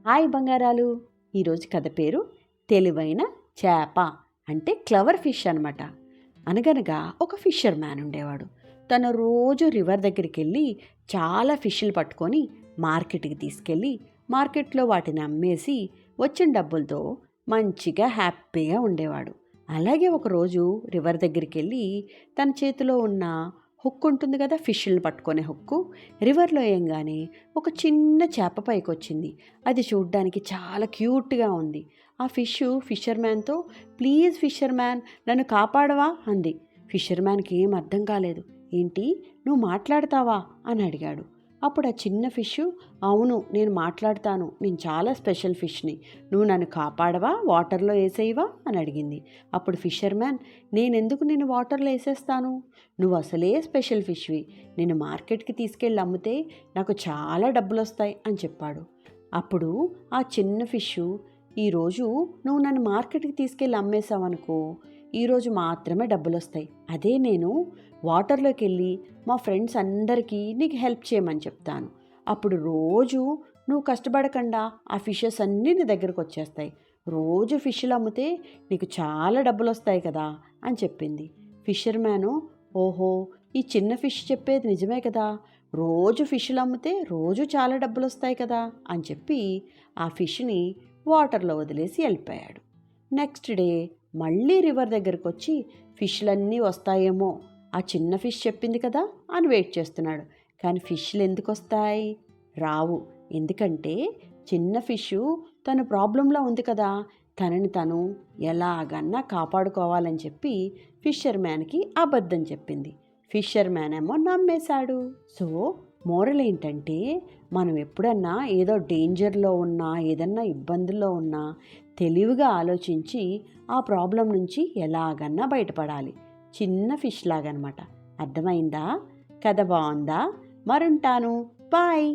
Hi బంగారాలు. ఈరోజు కథ పేరు తెలివైన చేప, అంటే క్లవర్ ఫిష్ అనమాట. అనగనగా ఒక ఫిషర్ మ్యాన్ ఉండేవాడు. తను రోజు రివర్ దగ్గరికి వెళ్ళి చాలా ఫిష్లు పట్టుకొని మార్కెట్కి తీసుకెళ్ళి మార్కెట్లో వాటిని అమ్మేసి వచ్చిన డబ్బులతో మంచిగా హ్యాపీగా ఉండేవాడు. అలాగే ఒకరోజు రివర్ దగ్గరికి వెళ్ళి తన చేతిలో ఉన్న హుక్ ఉంటుంది కదా, ఫిష్లను పట్టుకునే హుక్కు రివర్లో వేయంగానే ఒక చిన్న చేప పైకి వచ్చింది. అది చూడ్డానికి చాలా క్యూట్గా ఉంది. ఆ ఫిషర్ మ్యాన్తో, ప్లీజ్ ఫిషర్ మ్యాన్, నన్ను కాపాడవా అంది. ఫిషర్ మ్యాన్కి ఏం అర్థం కాలేదు. ఏంటి, నువ్వు మాట్లాడతావా అని అడిగాడు. అప్పుడు ఆ చిన్న ఫిష్, అవును నేను మాట్లాడతాను, నేను చాలా స్పెషల్ ఫిష్ని, నువ్వు నన్ను కాపాడవా, వాటర్లో వేసేయవా అని అడిగింది. అప్పుడు ఫిషర్ మ్యాన్, నేనెందుకు నేను వాటర్లో వేసేస్తాను, నువ్వు అసలే స్పెషల్ ఫిష్వి, నేను మార్కెట్కి తీసుకెళ్ళి అమ్మితే నాకు చాలా డబ్బులు వస్తాయి అని చెప్పాడు. అప్పుడు ఆ చిన్న ఫిష్, ఈరోజు నువ్వు నన్ను మార్కెట్కి తీసుకెళ్ళి అమ్మేశావనుకో, ఈరోజు మాత్రమే డబ్బులు వస్తాయి. అదే నేను వాటర్లోకి వెళ్ళి మా ఫ్రెండ్స్ అందరికీ నీకు హెల్ప్ చేయమని చెప్తాను. అప్పుడు రోజు నువ్వు కష్టపడకుండా ఆ ఫిషెస్ అన్నీ నీ దగ్గరకు వచ్చేస్తాయి. రోజు ఫిష్లు అమ్మితే నీకు చాలా డబ్బులు వస్తాయి కదా అని చెప్పింది. ఫిషర్ మ్యాను, ఓహో, ఈ చిన్న ఫిష్ చెప్పేది నిజమే కదా, రోజు ఫిష్లు అమ్మితే రోజు చాలా డబ్బులు వస్తాయి కదా అని చెప్పి ఆ ఫిష్ని వాటర్లో వదిలేసి వెళ్ళిపోయాడు. నెక్స్ట్ డే మళ్ళీ రివర్ దగ్గరకు వచ్చి ఫిష్లన్నీ వస్తాయేమో, ఆ చిన్న ఫిష్ చెప్పింది కదా అని వెయిట్ చేస్తున్నాడు. కానీ ఫిష్లు ఎందుకు వస్తాయి? రావు. ఎందుకంటే చిన్న ఫిష్ తన ప్రాబ్లంలో ఉంది కదా, తనని తను ఎలాగన్నా కాపాడుకోవాలని చెప్పి ఫిషర్ మ్యాన్కి అబద్ధం చెప్పింది. ఫిషర్ మ్యాన్ ఏమో నమ్మేశాడు. సో మోరల్ ఏంటంటే, మనం ఎప్పుడన్నా ఏదో డేంజర్లో ఉన్నా, ఏదన్నా ఇబ్బందుల్లో ఉన్నా తెలివిగా ఆలోచించి ఆ ప్రాబ్లం నుంచి ఎలాగన్నా బయటపడాలి. చిన్న ఫిష్ లాగనమాట. అర్థమైందా? కథ బాగుందా? మరుంటాను. బాయ్.